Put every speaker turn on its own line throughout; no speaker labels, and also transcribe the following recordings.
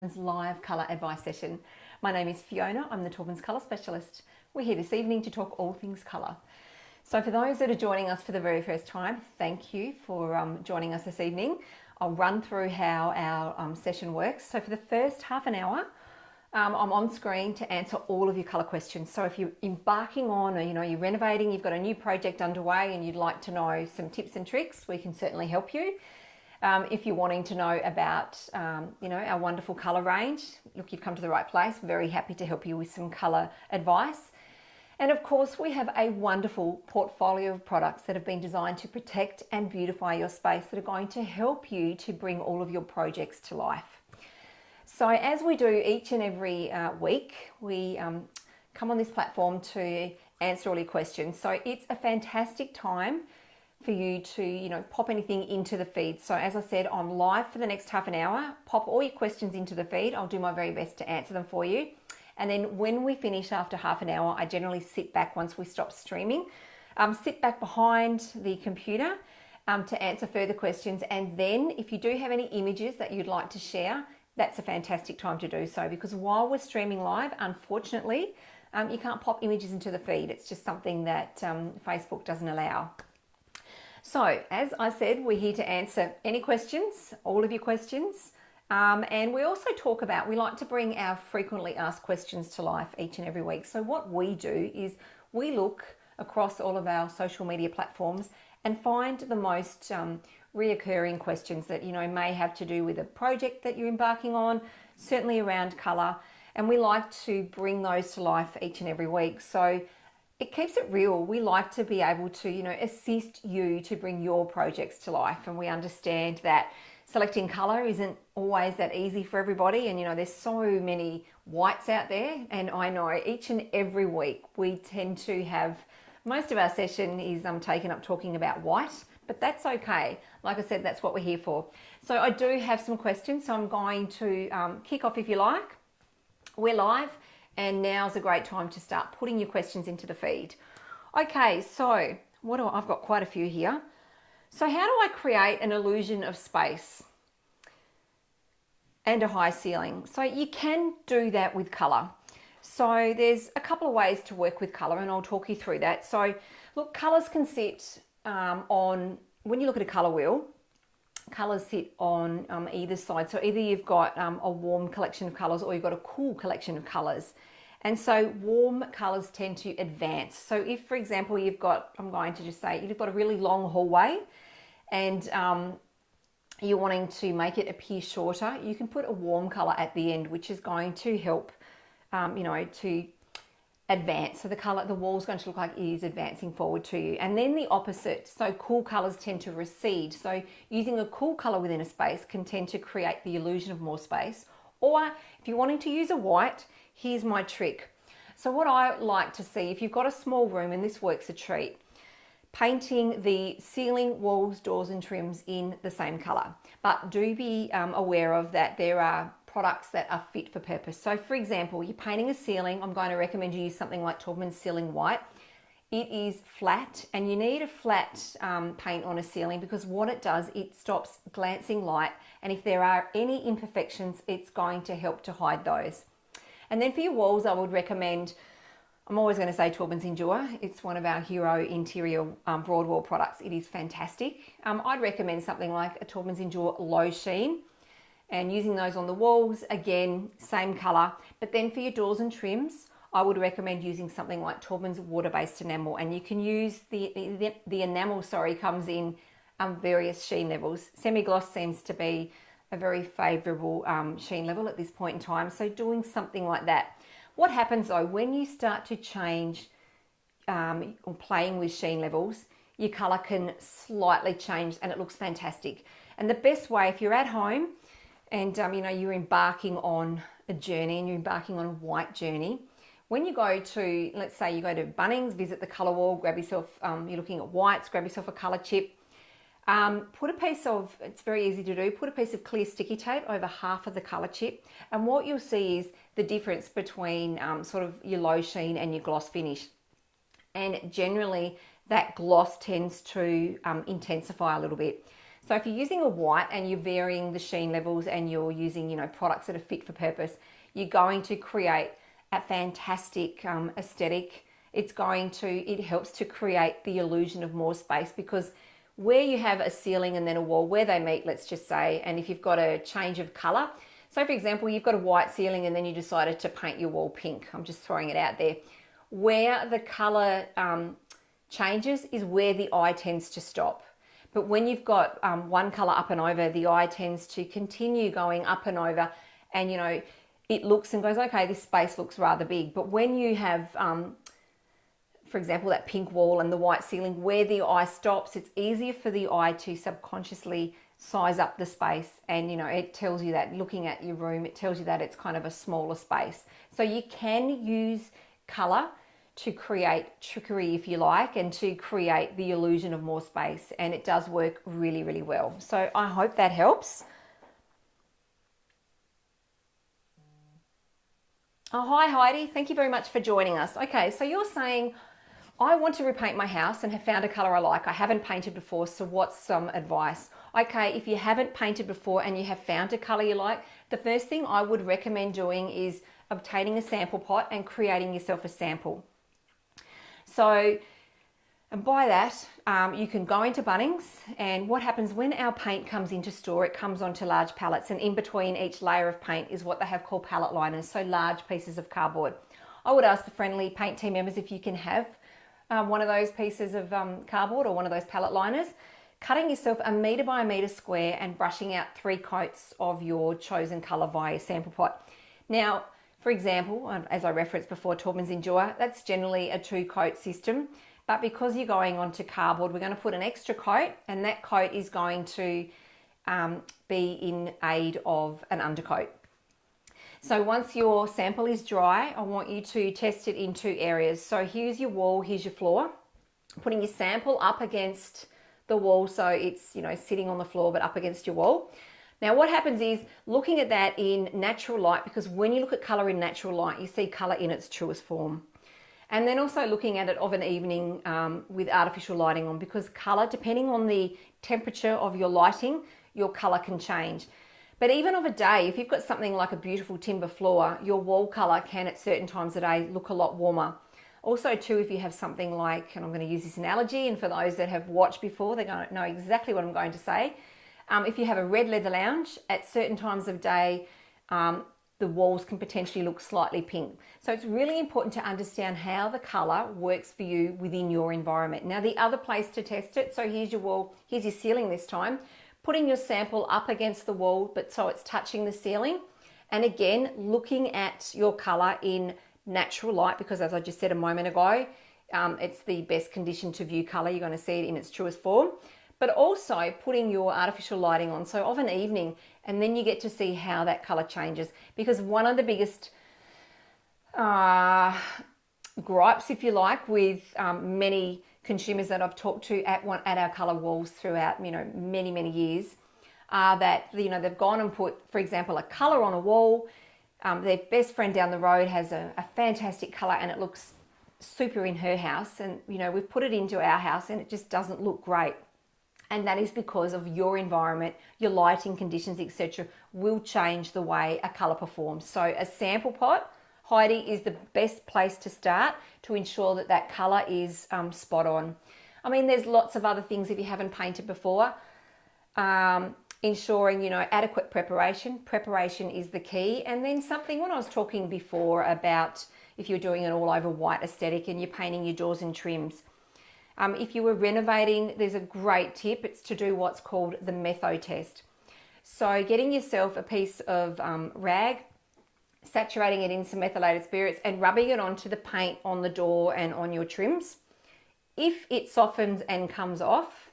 Live colour advice session. My name is Fiona, I'm the Taubmans colour specialist. We're here this evening to talk all things colour. So for those that are joining us for the very first time, thank you for joining us this evening. I'll run through how our session works. So for the first half an hour, I'm on screen to answer all of your colour questions. So if you're embarking on, or you're renovating, you've got a new project underway and you'd like to know some tips and tricks, we can certainly help you. If you're wanting to know about, our wonderful colour range, look, you've come to the right place. Very happy to help you with some colour advice. And of course, we have a wonderful portfolio of products that have been designed to protect and beautify your space that are going to help you to bring all of your projects to life. So as we do each and every week, we come on this platform to answer all your questions. So it's a fantastic time for you to, pop anything into the feed. So as I said, I'm live for the next half an hour. Pop all your questions into the feed. I'll do my very best to answer them for you. And then when we finish after half an hour, I generally sit back once we stop streaming, sit back behind the computer to answer further questions. And then if you do have any images that you'd like to share, that's a fantastic time to do so, because while we're streaming live, unfortunately, you can't pop images into the feed. It's just something that Facebook doesn't allow. So, as I said, we're here to answer any questions, all of your questions. And we also talk about, we like to bring our frequently asked questions to life each and every week. So what we do is we look across all of our social media platforms and find the most reoccurring questions that, may have to do with a project that you're embarking on, certainly around colour. And we like to bring those to life each and every week. So it keeps it real. We like to be able to, assist you to bring your projects to life. And we understand that selecting colour isn't always that easy for everybody. And, there's so many whites out there. And I know each and every week we tend to have, most of our session is taken up talking about white, but that's okay. Like I said, that's what we're here for. So I do have some questions. So I'm going to kick off if you like. We're live. And now's a great time to start putting your questions into the feed. Okay, so I've got quite a few here. So how do I create an illusion of space and a high ceiling? So you can do that with colour. So there's a couple of ways to work with colour, and I'll talk you through that. So look, colours can sit on, when you look at a colour wheel, colours sit on either side. So either you've got a warm collection of colours or you've got a cool collection of colours. And so warm colours tend to advance. So if, for example, you've got, I'm going to just say, you've got a really long hallway and you're wanting to make it appear shorter, you can put a warm colour at the end, which is going to help, to advance. So the wall's going to look like it is advancing forward to you. And then the opposite, so cool colours tend to recede. So using a cool colour within a space can tend to create the illusion of more space. Or if you're wanting to use a white, here's my trick. So what I like to see, if you've got a small room, and this works a treat, painting the ceiling, walls, doors and trims in the same colour. But do be aware of that there are products that are fit for purpose. So for example, you're painting a ceiling, I'm going to recommend you use something like Taubmans Ceiling White. It is flat, and you need a flat paint on a ceiling because what it does, it stops glancing light, and if there are any imperfections, it's going to help to hide those. And then for your walls, I would recommend, I'm always going to say Taubmans Endure. It's one of our hero interior broad wall products. It is fantastic. I'd recommend something like a Taubmans Endure Low Sheen, and using those on the walls, again, same colour. But then for your doors and trims, I would recommend using something like Taubmans water-based enamel, and you can use the enamel, comes in various sheen levels. Semi-gloss seems to be a very favourable sheen level at this point in time, so doing something like that. What happens though, when you start to change or playing with sheen levels, your colour can slightly change and it looks fantastic. And the best way, if you're at home and you're embarking on a journey and you're embarking on a white journey, when you go to, let's say you go to Bunnings, visit the colour wall, grab yourself, you're looking at whites, grab yourself a colour chip, put a piece of, it's very easy to do, put a piece of clear sticky tape over half of the colour chip, and what you'll see is the difference between sort of your low sheen and your gloss finish. And generally that gloss tends to intensify a little bit. So if you're using a white and you're varying the sheen levels and you're using, products that are fit for purpose, you're going to create a fantastic aesthetic. It helps to create the illusion of more space, because where you have a ceiling and then a wall, where they meet, let's just say, and if you've got a change of color, so for example, you've got a white ceiling and then you decided to paint your wall pink. I'm just throwing it out there. Where the color changes is where the eye tends to stop. But when you've got one color up and over, the eye tends to continue going up and over, and it looks and goes, okay, this space looks rather big. But when you have, for example, that pink wall and the white ceiling, where the eye stops, it's easier for the eye to subconsciously size up the space. And it tells you that, looking at your room, it tells you that it's kind of a smaller space. So you can use color to create trickery, if you like, and to create the illusion of more space. And it does work really, really well. So I hope that helps. Oh, hi Heidi, thank you very much for joining us. Okay, so you're saying, I want to repaint my house and have found a color I like. I haven't painted before, so what's some advice? Okay, if you haven't painted before and you have found a color you like, the first thing I would recommend doing is obtaining a sample pot and creating yourself a sample. So, and by that, you can go into Bunnings, and what happens when our paint comes into store, it comes onto large pallets, and in between each layer of paint is what they have called pallet liners, so large pieces of cardboard. I would ask the friendly paint team members if you can have one of those pieces of cardboard or one of those pallet liners, cutting yourself 1 metre by 1 metre square and brushing out 3 coats of your chosen colour via your sample pot. Now, for example, as I referenced before, Taubmans Endure, that's generally a 2-coat system. But because you're going onto cardboard, we're going to put an extra coat, and that coat is going to be in aid of an undercoat. So once your sample is dry, I want you to test it in 2 areas. So here's your wall, here's your floor. Putting your sample up against the wall, so it's sitting on the floor but up against your wall. Now what happens is, looking at that in natural light, because when you look at colour in natural light, you see colour in its truest form. And then also looking at it of an evening with artificial lighting on, because colour, depending on the temperature of your lighting, your colour can change. But even of a day, if you've got something like a beautiful timber floor, your wall colour can at certain times of day look a lot warmer. Also too, if you have something like, and I'm going to use this analogy, and for those that have watched before, they're going to know exactly what I'm going to say. If you have a red leather lounge, at certain times of day, the walls can potentially look slightly pink. So it's really important to understand how the colour works for you within your environment. Now the other place to test it, so here's your wall, here's your ceiling this time, putting your sample up against the wall, but so it's touching the ceiling. And again, looking at your colour in natural light, because as I just said a moment ago, it's the best condition to view colour. You're going to see it in its truest form. But also putting your artificial lighting on, so of an evening, and then you get to see how that colour changes. Because one of the biggest gripes, if you like, with many consumers that I've talked to at our colour walls throughout many years, are that they've gone and put, for example, a colour on a wall. Their best friend down the road has a fantastic colour and it looks super in her house, and we've put it into our house and it just doesn't look great. And that is because of your environment, your lighting conditions, etc., will change the way a colour performs. So a sample pot, Heidi, is the best place to start to ensure that that colour is spot on. I mean, there's lots of other things if you haven't painted before. Ensuring, adequate preparation. Preparation is the key. And then something, when I was talking before about if you're doing an all over white aesthetic and you're painting your doors and trims, if you were renovating, there's a great tip. It's to do what's called the metho test. So getting yourself a piece of rag, saturating it in some methylated spirits and rubbing it onto the paint on the door and on your trims. If it softens and comes off,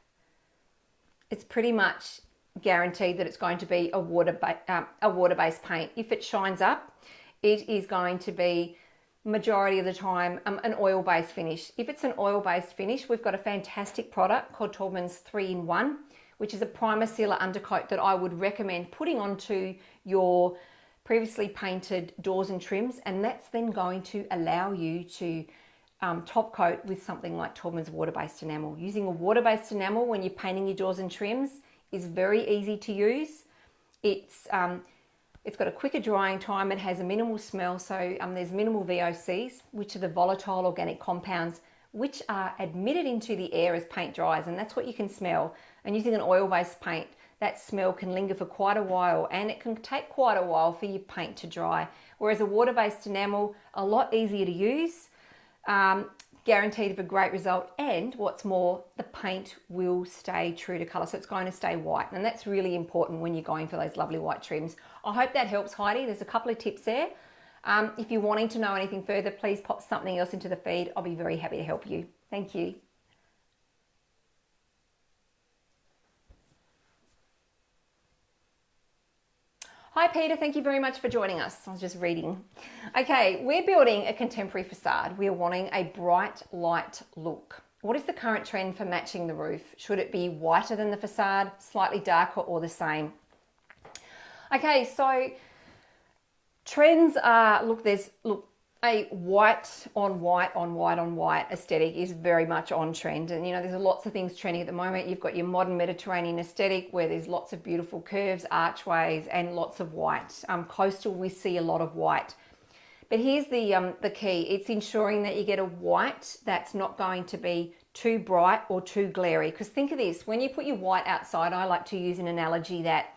it's pretty much guaranteed that it's going to be a water-based paint. If it shines up, it is going to be majority of the time an oil-based finish. If it's an oil-based finish, we've got a fantastic product called Taubmans 3-in-1, which is a primer sealer undercoat that I would recommend putting onto your previously painted doors and trims, and that's then going to allow you to top coat with something like Taubmans water-based enamel. Using a water-based enamel when you're painting your doors and trims is very easy to use. It's got a quicker drying time. It has a minimal smell, so there's minimal VOCs, which are the volatile organic compounds, which are admitted into the air as paint dries, and that's what you can smell. And using an oil-based paint, that smell can linger for quite a while, and it can take quite a while for your paint to dry. Whereas a water-based enamel, a lot easier to use, guaranteed of a great result, and what's more, the paint will stay true to colour, so it's going to stay white, and that's really important when you're going for those lovely white trims. I hope that helps, Heidi. There's a couple of tips there. If you're wanting to know anything further, please pop something else into the feed. I'll be very happy to help you. Thank you. Hi Peter, thank you very much for joining us. I was just reading. Okay, we're building a contemporary facade. We are wanting a bright light look. What is the current trend for matching the roof? Should it be whiter than the facade, slightly darker, or the same? Okay, so trends are, a white on white on white on white aesthetic is very much on trend. And there's lots of things trending at the moment. You've got your modern Mediterranean aesthetic where there's lots of beautiful curves, archways, and lots of white. Coastal, we see a lot of white. But here's the key. It's ensuring that you get a white that's not going to be too bright or too glary. Because think of this, when you put your white outside, I like to use an analogy that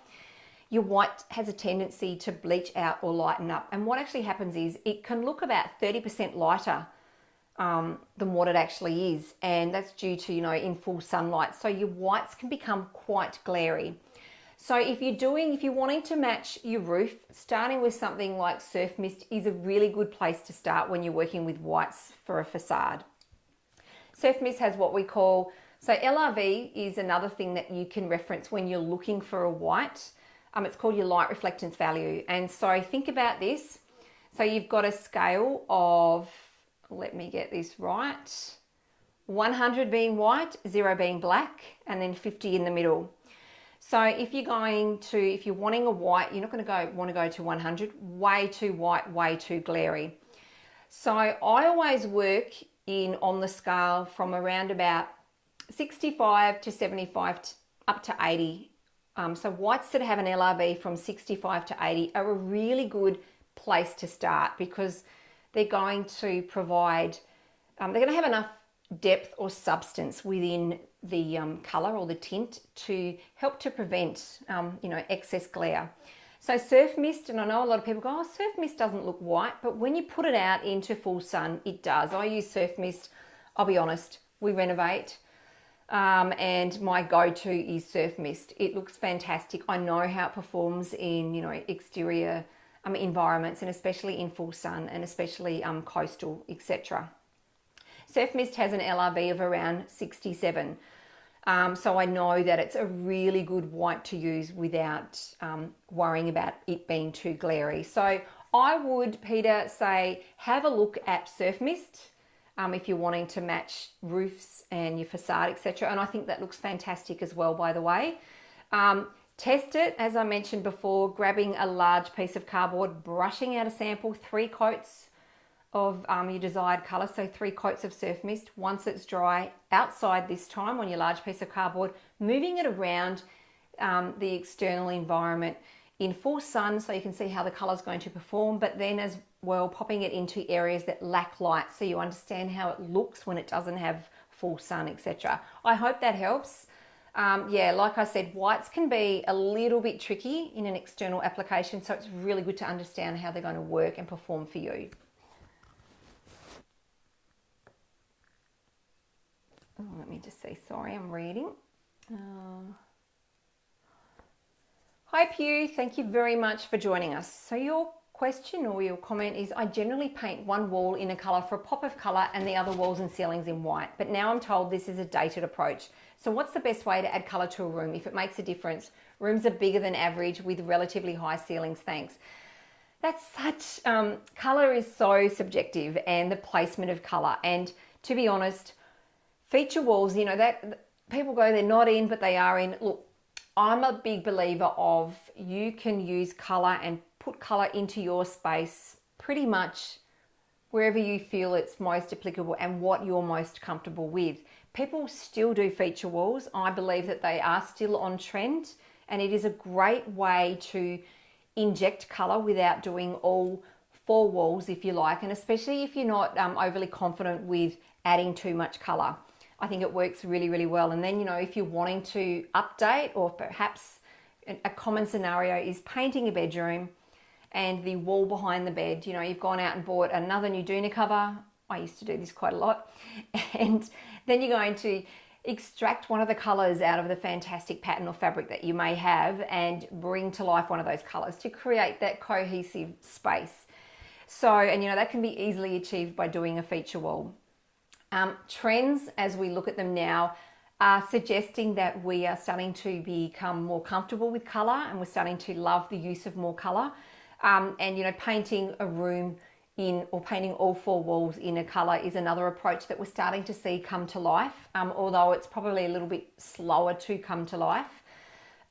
your white has a tendency to bleach out or lighten up. And what actually happens is it can look about 30% lighter than what it actually is. And that's due to, in full sunlight. So your whites can become quite glary. So if you're wanting to match your roof, starting with something like Surf Mist is a really good place to start when you're working with whites for a facade. Surf Mist has what we call, so LRV is another thing that you can reference when you're looking for a white. It's called your light reflectance value. And so think about this. So you've got a scale of, let me get this right, 100 being white, 0 being black, and then 50 in the middle. So if you're wanting a white, you're not going to want to go to 100, way too white, way too glary. So I always work on the scale from around about 65 to 75 up to 80. So whites that have an LRV from 65 to 80 are a really good place to start because they're going to provide, they're going to have enough depth or substance within the colour or the tint to help to prevent, excess glare. So Surf Mist, and I know a lot of people go, oh, Surf Mist doesn't look white, but when you put it out into full sun, it does. I use Surf Mist, I'll be honest, we renovate. And my go-to is Surf Mist. It looks fantastic. I know how it performs in, exterior environments and especially in full sun and especially coastal, etc. Surf Mist has an LRV of around 67. So I know that it's a really good white to use without worrying about it being too glary. So I would, Peter, say have a look at Surf Mist. If you're wanting to match roofs and your facade, etc. And I think that looks fantastic as well, by the way. Test it, as I mentioned before, grabbing a large piece of cardboard, brushing out a sample, 3 coats of your desired colour, so 3 coats of Surf Mist. Once it's dry, outside this time on your large piece of cardboard, moving it around the external environment in full sun so you can see how the colour is going to perform, but then as well popping it into areas that lack light so you understand how it looks when it doesn't have full sun, etc. I hope that helps. Like I said, whites can be a little bit tricky in an external application, so it's really good to understand how they're going to work and perform for you. Let me just see, sorry, I'm reading. Hi Pew, thank you very much for joining us. So your question or your comment is, I generally paint one wall in a colour for a pop of colour and the other walls and ceilings in white, but now I'm told this is a dated approach. So what's the best way to add colour to a room if it makes a difference? Rooms are bigger than average with relatively high ceilings, thanks. That's such, colour is so subjective, and the placement of colour. And to be honest, feature walls, that people go, they're not in, but they are in. Look, I'm a big believer of you can use colour and put colour into your space pretty much wherever you feel it's most applicable and what you're most comfortable with. people still do feature walls. I believe that they are still on trend, and it is a great way to inject color without doing all four walls, if you like, and especially if you're not overly confident with adding too much color. I think it works really, really well. And then, you know, if you're wanting to update, or perhaps a common scenario is painting a bedroom and the wall behind the bed, you know, you've gone out and bought another new doona cover. I used to do this quite a lot. And then you're going to extract one of the colors out of the fantastic pattern or fabric that you may have and bring to life one of those colors to create that cohesive space. So, and you know, that can be easily achieved by doing a feature wall. Trends, as we look at them now, are suggesting that we are starting to become more comfortable with color, and we're starting to love the use of more color. And you know, painting a room in, or painting all four walls in a color is another approach that we're starting to see come to life, although it's probably a little bit slower to come to life.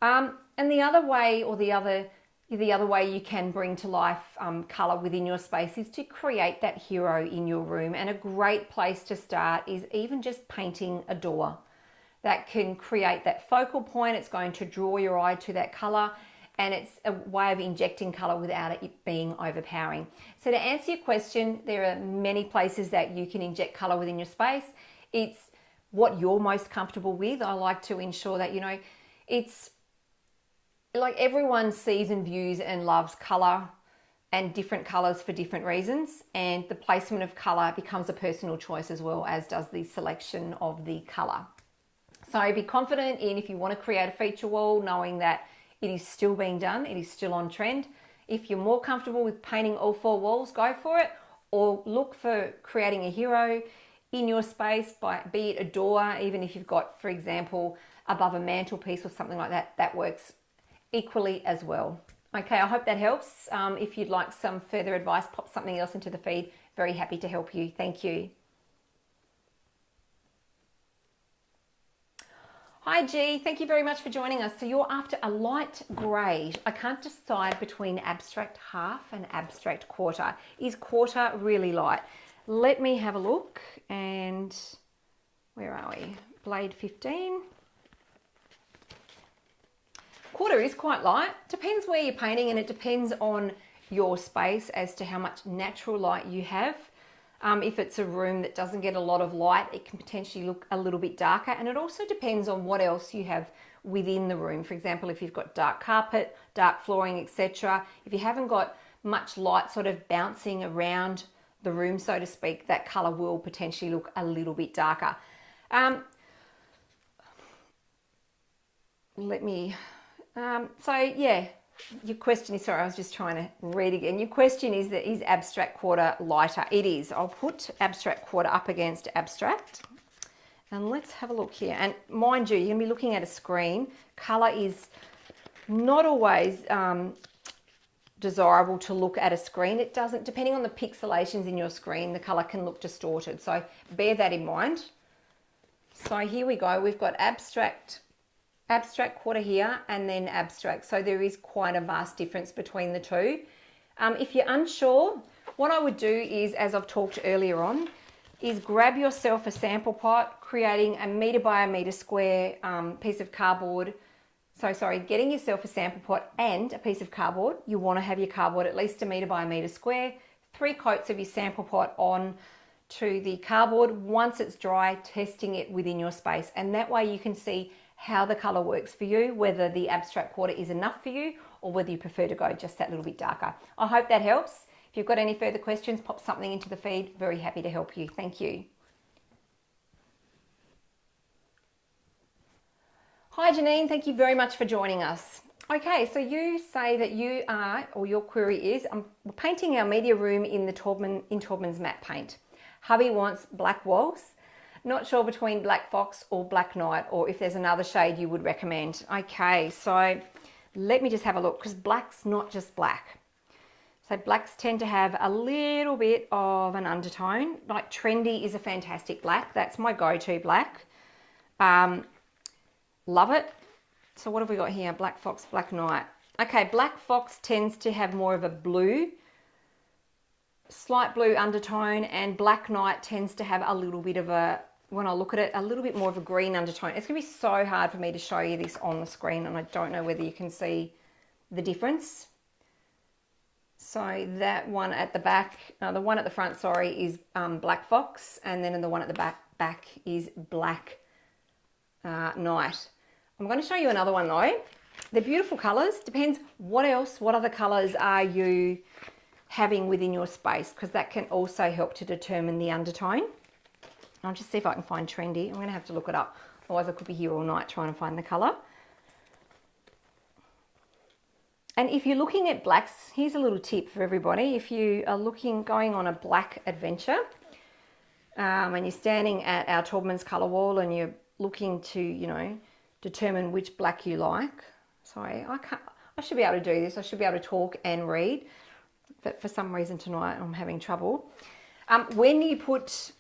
And the other way, or the other way you can bring to life color within your space, is to create that hero in your room. And a great place to start is even just painting a door. That can create that focal point. It's going to draw your eye to that color, and it's a way of injecting color without it being overpowering. So to answer your question, there are many places that you can inject color within your space. It's what you're most comfortable with. I like to ensure that, you know, it's like everyone sees and views and loves color, and different colors for different reasons. And the placement of color becomes a personal choice, as well as does the selection of the color. So be confident in, if you want to create a feature wall, knowing that it is still being done, it is still on trend. If you're more comfortable with painting all four walls, go for it, or look for creating a hero in your space, be it a door, even if you've got, for example, above a mantelpiece or something like that, that works equally as well. Okay, I hope that helps. If you'd like some further advice, pop something else into the feed. Very happy to help you. Thank you. Hi G, thank you very much for joining us. So you're after a light grey. I can't decide between abstract half and abstract quarter. Is quarter really light? Let me have a look. And where are we? Blade 15. Quarter is quite light. Depends where you're painting, and it depends on your space as to how much natural light you have. If it's a room that doesn't get a lot of light, it can potentially look a little bit darker, and it also depends on what else you have within the room. For example, if you've got dark carpet, dark flooring, etc. If you haven't got much light sort of bouncing around the room, so to speak, that colour will potentially look a little bit darker. So yeah, your question is, sorry, I was just trying to read again. Your question is that is abstract quarter lighter? It is. I'll put abstract quarter up against abstract. And let's have a look here. And mind you, you're going to be looking at a screen. Colour is not always desirable to look at a screen. It doesn't, depending on the pixelations in your screen, the colour can look distorted. So bear that in mind. So here we go. We've got abstract quarter here, and then abstract. So there is quite a vast difference between the two. If you're unsure, what I would do is, as I've talked earlier on, is grab yourself a sample pot, creating a metre by a metre square piece of cardboard. Getting yourself a sample pot and a piece of cardboard. You want to have your cardboard at least a metre by a metre square. 3 coats of your sample pot on to the cardboard. Once it's dry, testing it within your space, and that way you can see how the colour works for you, whether the abstract quarter is enough for you or whether you prefer to go just that little bit darker. I hope that helps. If you've got any further questions, pop something into the feed. Very happy to help you. Thank you. Hi Janine, thank you very much for joining us. Okay, so you say that you are, or your query is, we're painting our media room in Taubmans matte paint. Hubby wants black walls. Not sure between Black Fox or Black Knight, or if there's another shade you would recommend. Okay, so let me just have a look, because black's not just black. So blacks tend to have a little bit of an undertone. Like Trendy is a fantastic black. That's my go-to black. Love it. So what have we got here? Black Fox, Black Knight. Okay, Black Fox tends to have more of a blue, slight blue undertone, and Black Knight tends to have a little bit of a when I look at it, a little bit more of a green undertone. It's going to be so hard for me to show you this on the screen, and I don't know whether you can see the difference. So that one at the back, the one at the front, sorry, is Black Fox, and then the one at the back is Black Night. I'm going to show you another one though. They're beautiful colours. Depends what other colours are you having within your space, because that can also help to determine the undertone. I'll just see if I can find Trendy. I'm going to have to look it up, otherwise I could be here all night trying to find the colour. And if you're looking at blacks, here's a little tip for everybody. If you are going on a black adventure, and you're standing at our Taubmans colour wall and you're looking to, determine which black you like. Sorry, I should be able to do this. I should be able to talk and read, but for some reason tonight I'm having trouble. When you place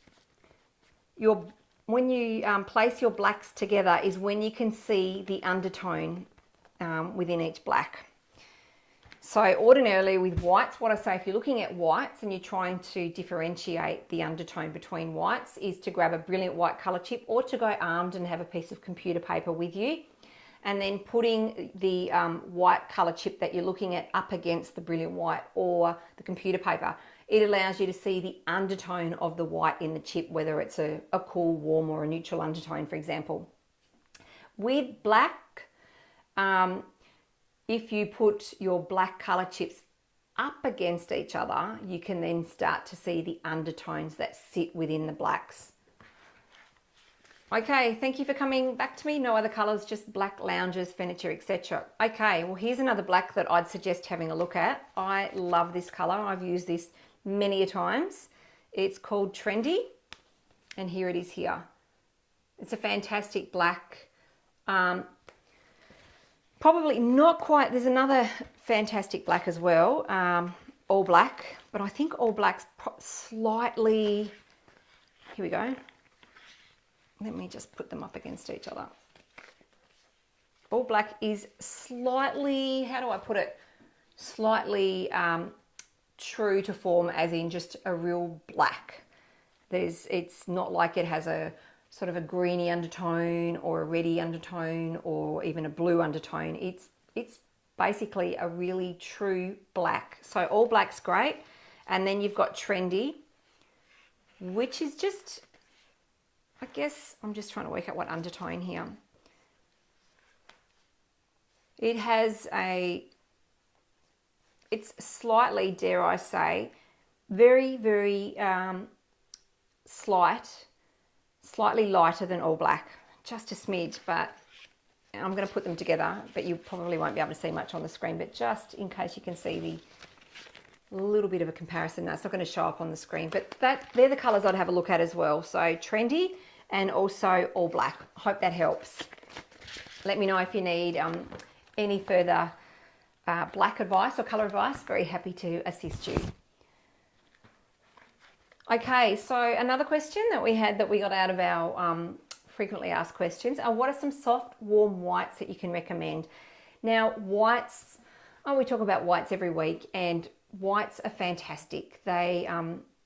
your blacks together is when you can see the undertone within each black. So ordinarily with whites, what I say, if you're looking at whites and you're trying to differentiate the undertone between whites, is to grab a brilliant white colour chip, or to go armed and have a piece of computer paper with you, and then putting the white colour chip that you're looking at up against the brilliant white or the computer paper. It allows you to see the undertone of the white in the chip, whether it's a cool, warm or a neutral undertone, for example. With black, if you put your black colour chips up against each other, you can then start to see the undertones that sit within the blacks. Okay, thank you for coming back to me. No other colours, just black lounges, furniture, etc. Okay, well here's another black that I'd suggest having a look at. I love this colour. I've used this many a times. It's called Trendy, and here it is here. It's a fantastic black. Probably not quite, there's another fantastic black as well, all black, but I think all black's slightly, here we go. Let me just put them up against each other. All black is slightly, how do I put it? Slightly true to form, as in just a real black. It's not like it has a sort of a greeny undertone or a reddy undertone or even a blue undertone. It's basically a really true black. So all black's great. And then you've got Trendy, which is just, I guess I'm just trying to work out what undertone here. It's slightly, dare I say, very, very slightly lighter than all black, just a smidge, but I'm going to put them together, but you probably won't be able to see much on the screen, but just in case you can see the little bit of a comparison. That's not going to show up on the screen, but they're the colours I'd have a look at as well. So Trendy and also all black. Hope that helps. Let me know if you need any further black advice or colour advice. Very happy to assist you. Okay, so another question that we got out of our frequently asked questions are, what are some soft, warm whites that you can recommend? Now, whites, we talk about whites every week, and whites are fantastic. They,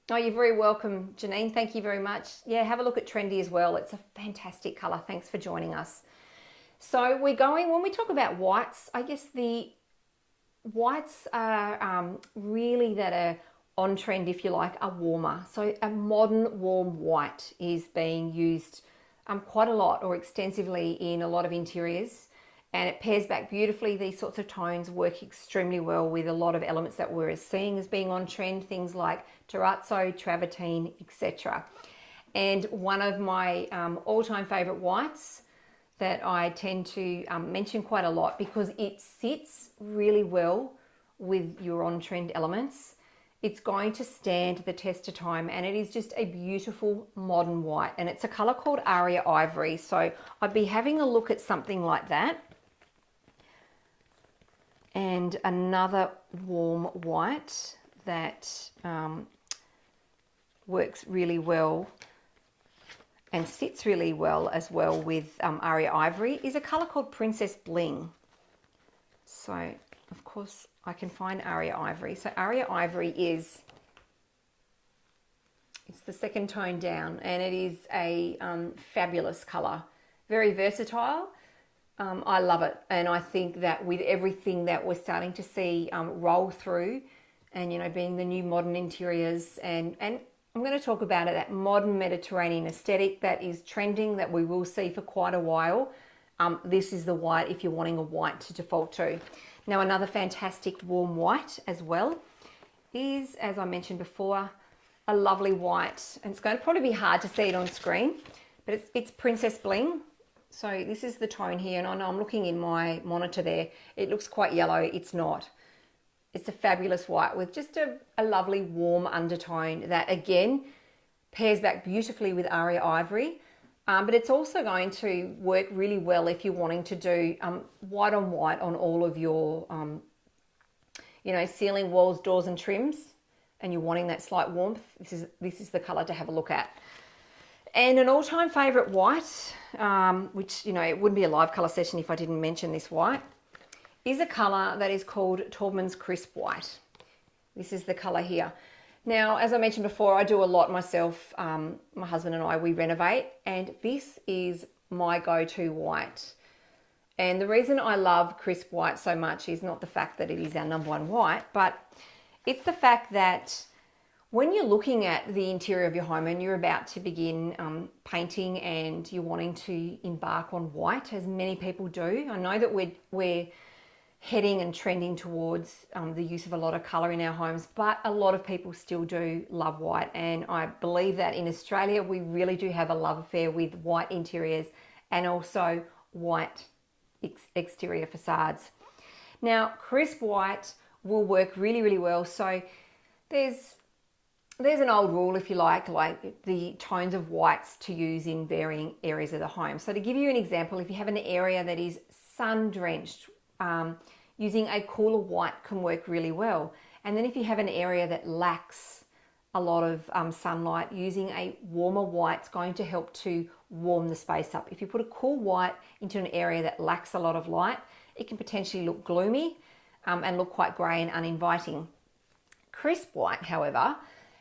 you're very welcome, Janine. Thank you very much. Yeah, have a look at Trendy as well. It's a fantastic colour. Thanks for joining us. So when we talk about whites, I guess the whites are really that are on trend, if you like, are warmer. So a modern warm white is being used quite a lot or extensively in a lot of interiors, and it pairs back beautifully. These sorts of tones work extremely well with a lot of elements that we're seeing as being on trend, things like terrazzo, travertine, etc. And one of my all-time favourite whites that I tend to mention quite a lot, because it sits really well with your on-trend elements. It's going to stand the test of time, and it is just a beautiful modern white, and it's a colour called Aria Ivory. So I'd be having a look at something like that. And another warm white that works really well and sits really well as well with Aria Ivory is a colour called Princess Bling. So of course I can find Aria Ivory. So Aria Ivory is It's the second tone down, and it is a fabulous colour. Very versatile. I love it, and I think that with everything that we're starting to see roll through, and being the new modern interiors, and I'm going to talk about it, that modern Mediterranean aesthetic that is trending, that we will see for quite a while. This is the white if you're wanting a white to default to. Now, another fantastic warm white as well is, as I mentioned before, a lovely white, and it's going to probably be hard to see it on screen, but it's Princess Bling. So this is the tone here, and I know I'm looking in my monitor there. It looks quite yellow. It's not. It's a fabulous white with just a lovely warm undertone that, again, pairs back beautifully with Aria Ivory. But it's also going to work really well if you're wanting to do white on all of your, ceiling, walls, doors and trims, and you're wanting that slight warmth. This is the colour to have a look at. And an all-time favourite white, which, it wouldn't be a live colour session if I didn't mention this white, is a colour that is called Taubmans Crisp White. This is the colour here. Now, as I mentioned before, I do a lot myself. My husband and I, we renovate, and this is my go-to white. And the reason I love crisp white so much is not the fact that it is our #1 white, but it's the fact that when you're looking at the interior of your home and you're about to begin painting and you're wanting to embark on white, as many people do, I know that we're heading and trending towards the use of a lot of colour in our homes, but a lot of people still do love white, and I believe that in Australia we really do have a love affair with white interiors and also white exterior facades. Now, crisp white will work really, really well. So there's an old rule, if you like the tones of whites to use in varying areas of the home. So to give you an example, if you have an area that is sun-drenched, using a cooler white can work really well. And then if you have an area that lacks a lot of sunlight, using a warmer white is going to help to warm the space up. If you put a cool white into an area that lacks a lot of light, it can potentially look gloomy and look quite grey and uninviting. Crisp white, however,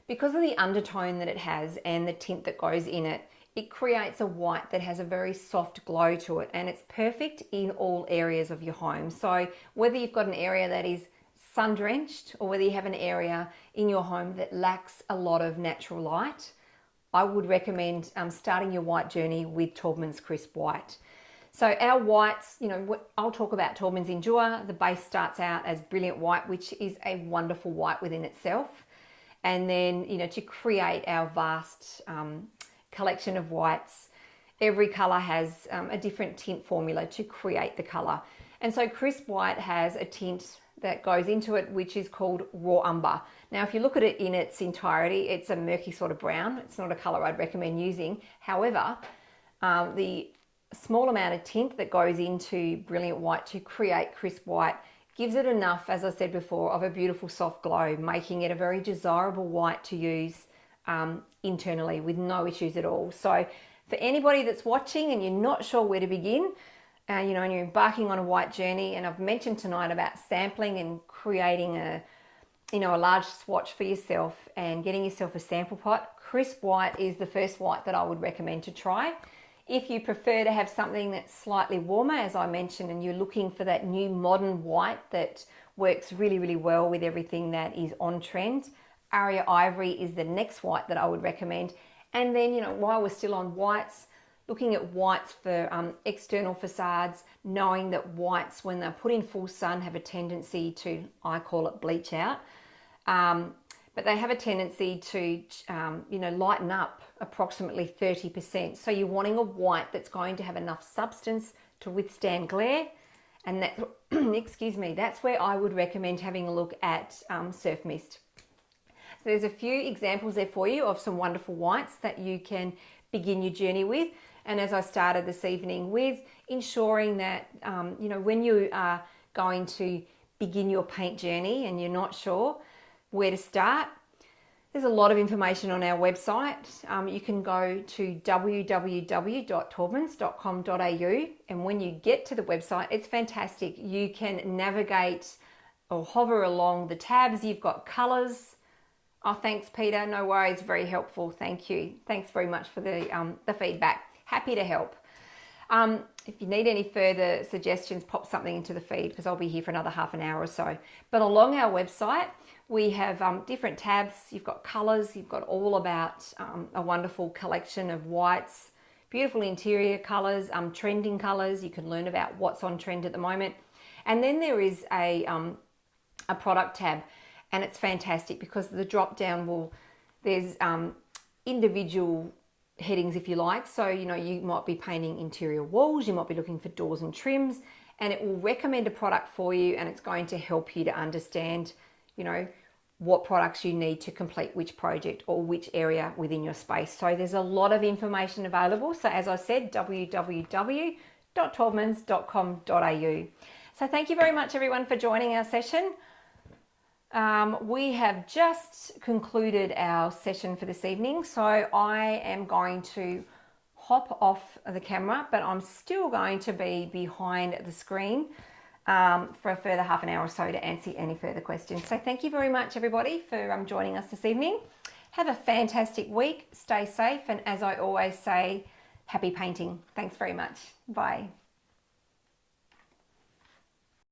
because of the undertone that it has and the tint that goes in it, it creates a white that has a very soft glow to it, and it's perfect in all areas of your home. So whether you've got an area that is sun-drenched or whether you have an area in your home that lacks a lot of natural light, I would recommend starting your white journey with Taubmans Crisp White. So our whites, I'll talk about Taubmans Endure. The base starts out as Brilliant White, which is a wonderful white within itself. And then, to create our vast collection of whites, every colour has a different tint formula to create the colour. And so Crisp White has a tint that goes into it, which is called Raw Umber. Now, if you look at it in its entirety, it's a murky sort of brown. It's not a colour I'd recommend using. However, the small amount of tint that goes into Brilliant White to create Crisp White gives it enough, as I said before, of a beautiful soft glow, making it a very desirable white to use internally with no issues at all. So for anybody that's watching and you're not sure where to begin, and you're embarking on a white journey, and I've mentioned tonight about sampling and creating a large swatch for yourself and getting yourself a sample pot, Crisp White is the first white that I would recommend to try. If you prefer to have something that's slightly warmer, as I mentioned, and you're looking for that new modern white that works really, really well with everything that is on trend, Aria Ivory is the next white that I would recommend. And then, while we're still on whites, looking at whites for external facades, knowing that whites, when they're put in full sun, have a tendency to, I call it bleach out, but they have a tendency to, lighten up approximately 30%. So you're wanting a white that's going to have enough substance to withstand glare, and that, excuse me, that's where I would recommend having a look at Surf Mist. So there's a few examples there for you of some wonderful whites that you can begin your journey with. And as I started this evening with, ensuring that, when you are going to begin your paint journey and you're not sure where to start, there's a lot of information on our website. You can go to www.taubmans.com.au, and when you get to the website, it's fantastic. You can navigate or hover along the tabs. You've got colours, Oh, thanks, Peter. No worries. Very helpful. Thank you. Thanks very much for the feedback. Happy to help. If you need any further suggestions, pop something into the feed because I'll be here for another half an hour or so. But along our website, we have different tabs. You've got colours. You've got all about a wonderful collection of whites, beautiful interior colours, trending colours. You can learn about what's on trend at the moment. And then there is a product tab, and it's fantastic because the drop down there's individual headings, if you like. So, you know, you might be painting interior walls, you might be looking for doors and trims, and it will recommend a product for you, and it's going to help you to understand, you know, what products you need to complete which project or which area within your space. So there's a lot of information available. So as I said, www.taubmans.com.au. So thank you very much, everyone, for joining our session. We have just concluded our session for this evening, so I am going to hop off the camera, but I'm still going to be behind the screen for a further half an hour or so to answer any further questions. So thank you very much, everybody, for joining us this evening. Have a fantastic week, stay safe, and as I always say, happy painting. Thanks very much. Bye.